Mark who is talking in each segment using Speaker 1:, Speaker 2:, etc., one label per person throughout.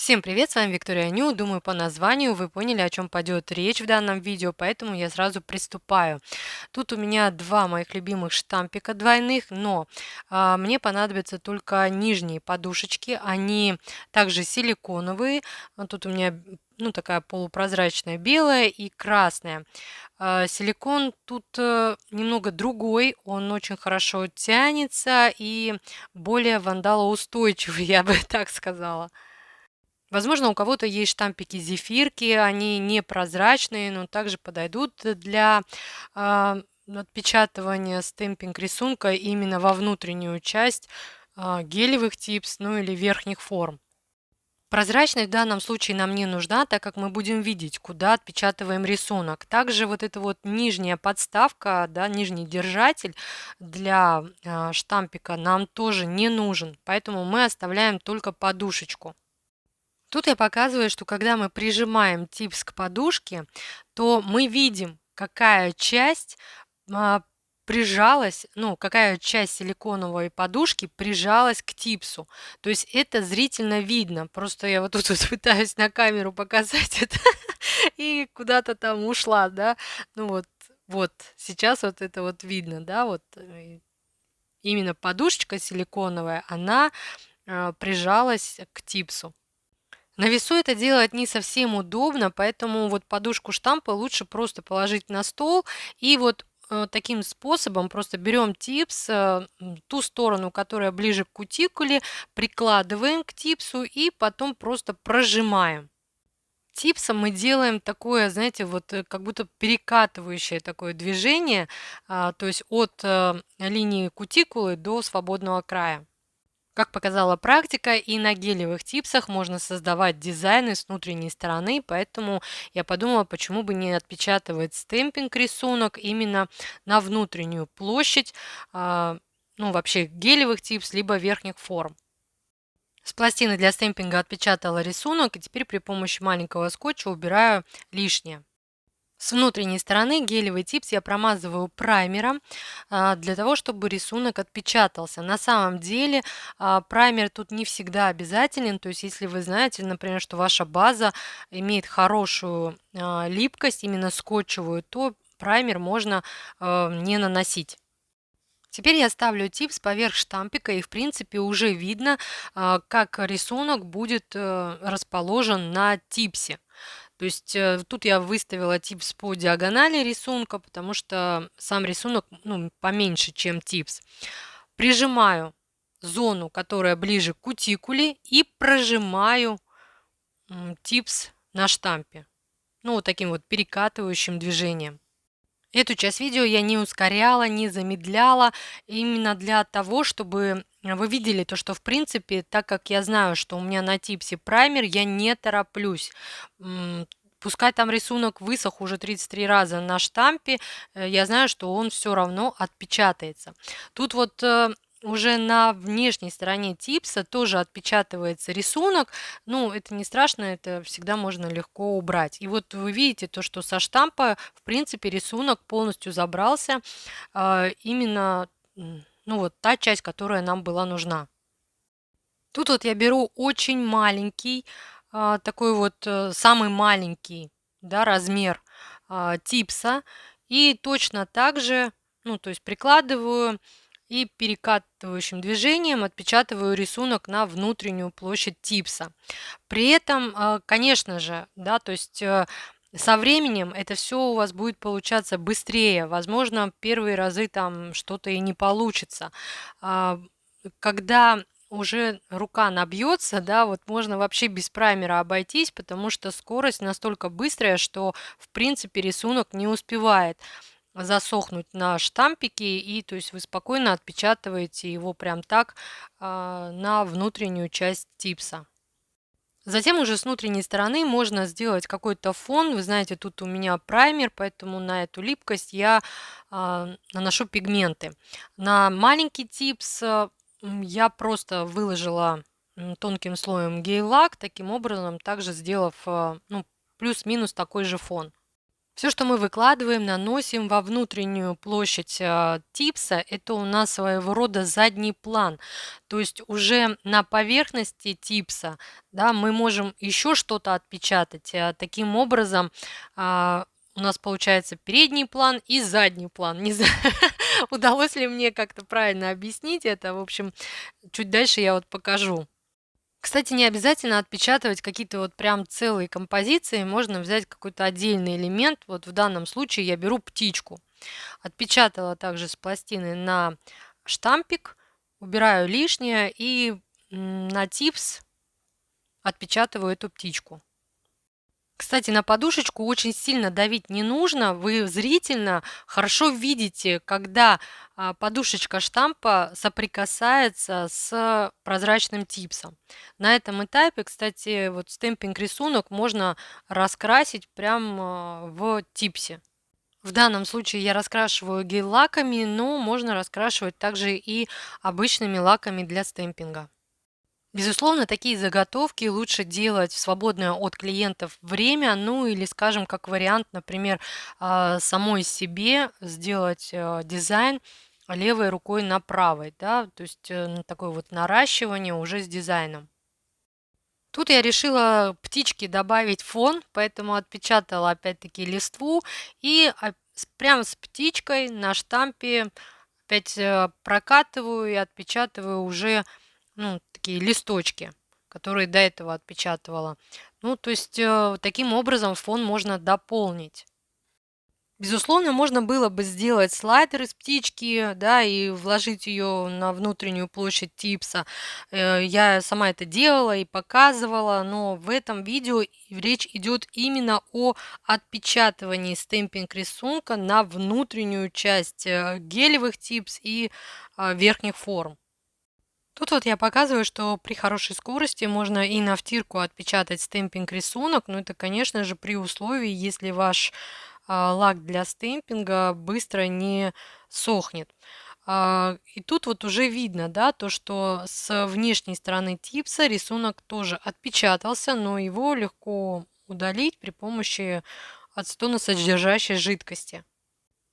Speaker 1: Всем привет, с вами Виктория Ню. Думаю, по названию вы поняли, о чем пойдет речь в данном видео, поэтому я сразу приступаю. Тут у меня два моих любимых штампика двойных, но мне понадобятся только нижние подушечки. Они также силиконовые. Тут у меня такая полупрозрачная белая и красная. Силикон тут немного другой, он очень хорошо тянется и более вандалоустойчивый, я бы так сказала. Возможно, у кого-то есть штампики-зефирки, они непрозрачные, но также подойдут для отпечатывания стемпинг рисунка именно во внутреннюю часть гелевых типс, ну или верхних форм. Прозрачность в данном случае нам не нужна, так как мы будем видеть, куда отпечатываем рисунок. Также вот эта вот нижняя подставка, да, нижний держатель для штампика нам тоже не нужен, поэтому мы оставляем только подушечку. Тут я показываю, что когда мы прижимаем типс к подушке, то мы видим, какая часть а, прижалась, какая часть силиконовой подушки прижалась к типсу. То есть это зрительно видно. Просто я вот тут вот пытаюсь на камеру показать это и куда-то там ушла, да. Вот, сейчас вот это вот видно, да, вот именно подушечка силиконовая, она прижалась к типсу. На весу это делать не совсем удобно, поэтому вот подушку штампа лучше просто положить на стол и вот таким способом просто берем типс, ту сторону, которая ближе к кутикуле, прикладываем к типсу и потом просто прожимаем. Типсом мы делаем такое, знаете, вот как будто перекатывающее такое движение, то есть от линии кутикулы до свободного края. Как показала практика, и на гелевых типсах можно создавать дизайны с внутренней стороны, поэтому я подумала, почему бы не отпечатывать стемпинг рисунок именно на внутреннюю площадь, вообще гелевых типс, либо верхних форм. С пластины для стемпинга отпечатала рисунок, и теперь при помощи маленького скотча убираю лишнее. С внутренней стороны гелевый типс я промазываю праймером для того, чтобы рисунок отпечатался. На самом деле праймер тут не всегда обязателен. То есть если вы знаете, например, что ваша база имеет хорошую липкость, именно скотчевую, то праймер можно не наносить. Теперь я ставлю типс поверх штампика, и в принципе уже видно, как рисунок будет расположен на типсе. То есть тут я выставила типс по диагонали рисунка, потому что сам рисунок поменьше, чем типс. Прижимаю зону, которая ближе к кутикуле, и прожимаю типс на штампе. Вот таким вот перекатывающим движением. Эту часть видео я не ускоряла, не замедляла, именно для того, чтобы вы видели то, что в принципе, так как я знаю, что у меня на типсе праймер, я не тороплюсь. Пускай там рисунок высох уже 33 раза на штампе, я знаю, что он все равно отпечатается. Тут вот уже на внешней стороне типса тоже отпечатывается рисунок. Это не страшно, это всегда можно легко убрать. И вот вы видите то, что со штампа, в принципе, рисунок полностью забрался. Именно, вот та часть, которая нам была нужна. Тут вот я беру очень маленький, такой вот самый маленький, да, размер типса. И точно так же, то есть прикладываю и перекатывающим движением отпечатываю рисунок на внутреннюю площадь типса. При этом, конечно же, да, то есть со временем это все у вас будет получаться быстрее. Возможно, первые разы там что-то и не получится. Когда уже рука набьется, да, вот можно вообще без праймера обойтись, потому что скорость настолько быстрая, что в принципе рисунок не успевает засохнуть на штампике, и то есть вы спокойно отпечатываете его прям так на внутреннюю часть типса. Затем уже с внутренней стороны можно сделать какой-то фон. Вы знаете, тут у меня праймер, поэтому на эту липкость я наношу пигменты. На маленький типс я просто выложила тонким слоем гель-лак, таким образом также сделав плюс-минус такой же фон. Все, что мы выкладываем, наносим во внутреннюю площадь типса, это у нас своего рода задний план. То есть уже на поверхности типса, да, мы можем еще что-то отпечатать. Таким образом, у нас получается передний план и задний план. Не знаю, удалось ли мне как-то правильно объяснить это. В общем, чуть дальше я вот покажу. Кстати, не обязательно отпечатывать какие-то вот прям целые композиции, можно взять какой-то отдельный элемент. Вот в данном случае я беру птичку. Отпечатала также с пластины на штампик, убираю лишнее и на типс отпечатываю эту птичку. Кстати, на подушечку очень сильно давить не нужно. Вы зрительно хорошо видите, когда подушечка штампа соприкасается с прозрачным типсом. На этом этапе, кстати, вот стемпинг рисунок можно раскрасить прямо в типсе. В данном случае я раскрашиваю гель-лаками, но можно раскрашивать также и обычными лаками для стемпинга. Безусловно, такие заготовки лучше делать в свободное от клиентов время, ну или, скажем, как вариант, например, самой себе сделать дизайн левой рукой на правой, да, то есть такое вот наращивание уже с дизайном. Тут я решила птичке добавить фон, поэтому отпечатала опять-таки листву и прямо с птичкой на штампе опять прокатываю и отпечатываю уже такие листочки, которые до этого отпечатывала. Ну, то есть таким образом фон можно дополнить. Безусловно, можно было бы сделать слайдер из птички, да, и вложить ее на внутреннюю площадь типса. Я сама это делала и показывала, но в этом видео речь идет именно о отпечатывании стемпинг рисунка на внутреннюю часть гелевых типс и верхних форм. Тут вот я показываю, что при хорошей скорости можно и на втирку отпечатать стемпинг рисунок, но это, конечно же, при условии, если ваш лак для стемпинга быстро не сохнет. И тут вот уже видно, да, то, что с внешней стороны типса рисунок тоже отпечатался, но его легко удалить при помощи ацетоносодержащей жидкости.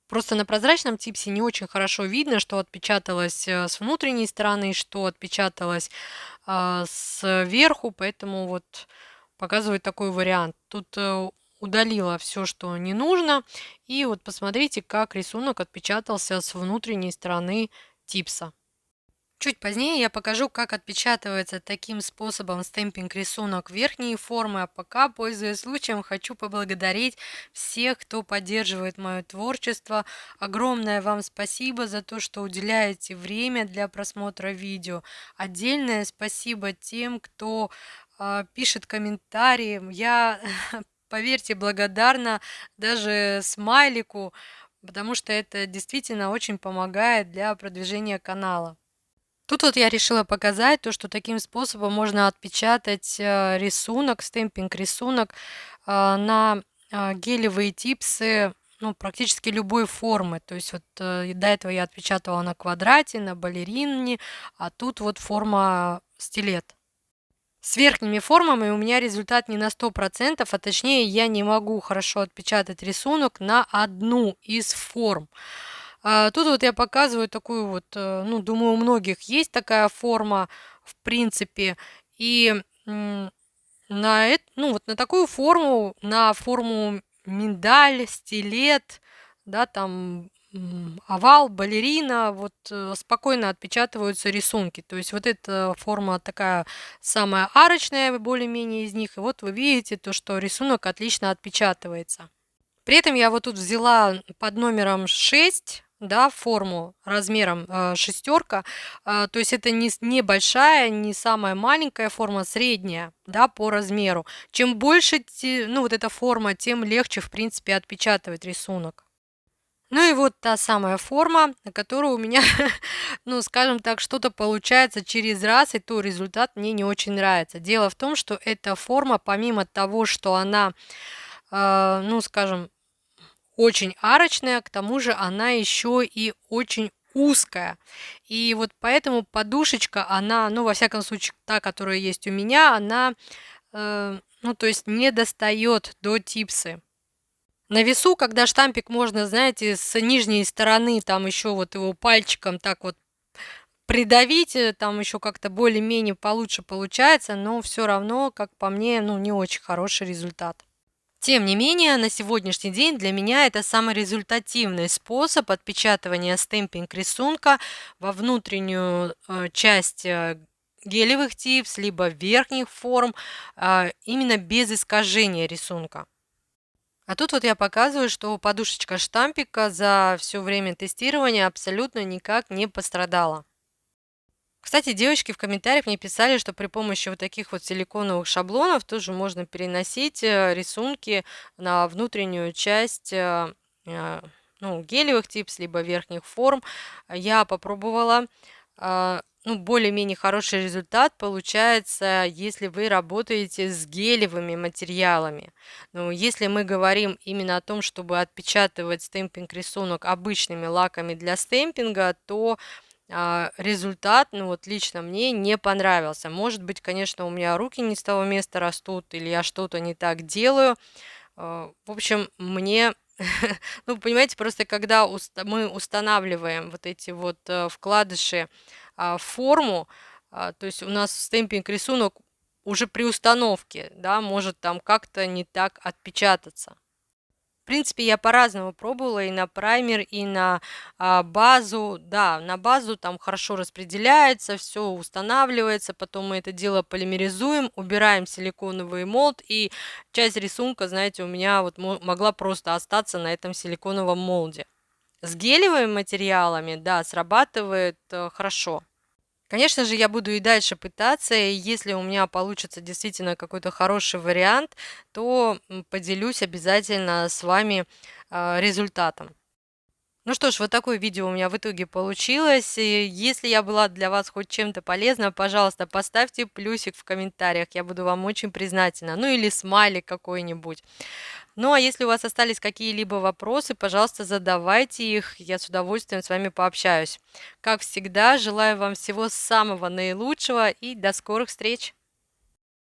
Speaker 1: Просто на прозрачном типсе не очень хорошо видно, что отпечаталось с внутренней стороны, что отпечаталось сверху, поэтому вот показывает такой вариант. Тут удалила все, что не нужно, и вот посмотрите, как рисунок отпечатался с внутренней стороны типса. Чуть позднее я покажу, как отпечатывается таким способом стемпинг рисунок верхние формы, а пока, пользуясь случаем, хочу поблагодарить всех, кто поддерживает мое творчество. Огромное вам спасибо за то, что уделяете время для просмотра видео. Отдельное спасибо тем, кто пишет комментарии. Я, поверьте, благодарна даже смайлику, потому что это действительно очень помогает для продвижения канала. Тут вот я решила показать то, что таким способом можно отпечатать рисунок, стемпинг рисунок на гелевые типсы, ну, практически любой формы. То есть вот до этого я отпечатывала на квадрате, на балерине, а тут вот форма стилет. С верхними формами у меня результат не на 100%, а точнее я не могу хорошо отпечатать рисунок на одну из форм. Тут вот я показываю такую вот, ну, думаю, у многих есть такая форма, в принципе. И ну, вот на такую форму, на форму миндаль, стилет, да, там овал, балерина, вот спокойно отпечатываются рисунки. То есть вот эта форма такая самая арочная, более-менее из них. И вот вы видите то, что рисунок отлично отпечатывается. При этом я вот тут взяла под номером 6, да, форму размером шестерка, то есть это не большая, не самая маленькая форма, средняя, да, по размеру. Чем больше, ну, вот эта форма, тем легче, в принципе, отпечатывать рисунок. Ну и вот та самая форма, на которую у меня, ну, скажем так, что-то получается через раз, и то результат мне не очень нравится. Дело в том, что эта форма, помимо того, что она, ну, скажем, очень арочная, к тому же она еще и очень узкая. И вот поэтому подушечка, она, ну, во всяком случае, та, которая есть у меня, она, ну, то есть не достает до типсы. На весу, когда штампик можно, знаете, с нижней стороны там еще вот его пальчиком так вот придавить, там еще как-то более-менее получше получается, но все равно, как по мне, ну, не очень хороший результат. Тем не менее, на сегодняшний день для меня это самый результативный способ отпечатывания стемпинг рисунка во внутреннюю часть гелевых типс, либо верхних форм, именно без искажения рисунка. А тут вот я показываю, что подушечка штампика за все время тестирования абсолютно никак не пострадала. Кстати, девочки в комментариях мне писали, что при помощи вот таких вот силиконовых шаблонов тоже можно переносить рисунки на внутреннюю часть э, ну, гелевых типс, либо верхних форм. Я попробовала. Ну, более-менее хороший результат получается, если вы работаете с гелевыми материалами. Но если мы говорим именно о том, чтобы отпечатывать стемпинг рисунок обычными лаками для стемпинга, то результат, ну вот лично мне не понравился. Может быть, конечно, у меня руки не с того места растут, или я что-то не так делаю. В общем, мне, ну, понимаете, просто когда мы устанавливаем вот эти вот вкладыши в форму, то есть у нас стемпинг рисунок уже при установке, да, может там как-то не так отпечататься. В принципе, я по-разному пробовала и на праймер, и на базу. Да, на базу там хорошо распределяется, все устанавливается, потом мы это дело полимеризуем, убираем силиконовый молд, и часть рисунка, знаете, у меня вот могла просто остаться на этом силиконовом молде. С гелевыми материалами, да, срабатывает хорошо. Конечно же, я буду и дальше пытаться, и если у меня получится действительно какой-то хороший вариант, то поделюсь обязательно с вами результатом. Ну что ж, вот такое видео у меня в итоге получилось. И если я была для вас хоть чем-то полезна, пожалуйста, поставьте плюсик в комментариях, я буду вам очень признательна. Ну или смайлик какой-нибудь. Ну, а если у вас остались какие-либо вопросы, пожалуйста, задавайте их, я с удовольствием с вами пообщаюсь. Как всегда, желаю вам всего самого наилучшего и до скорых встреч!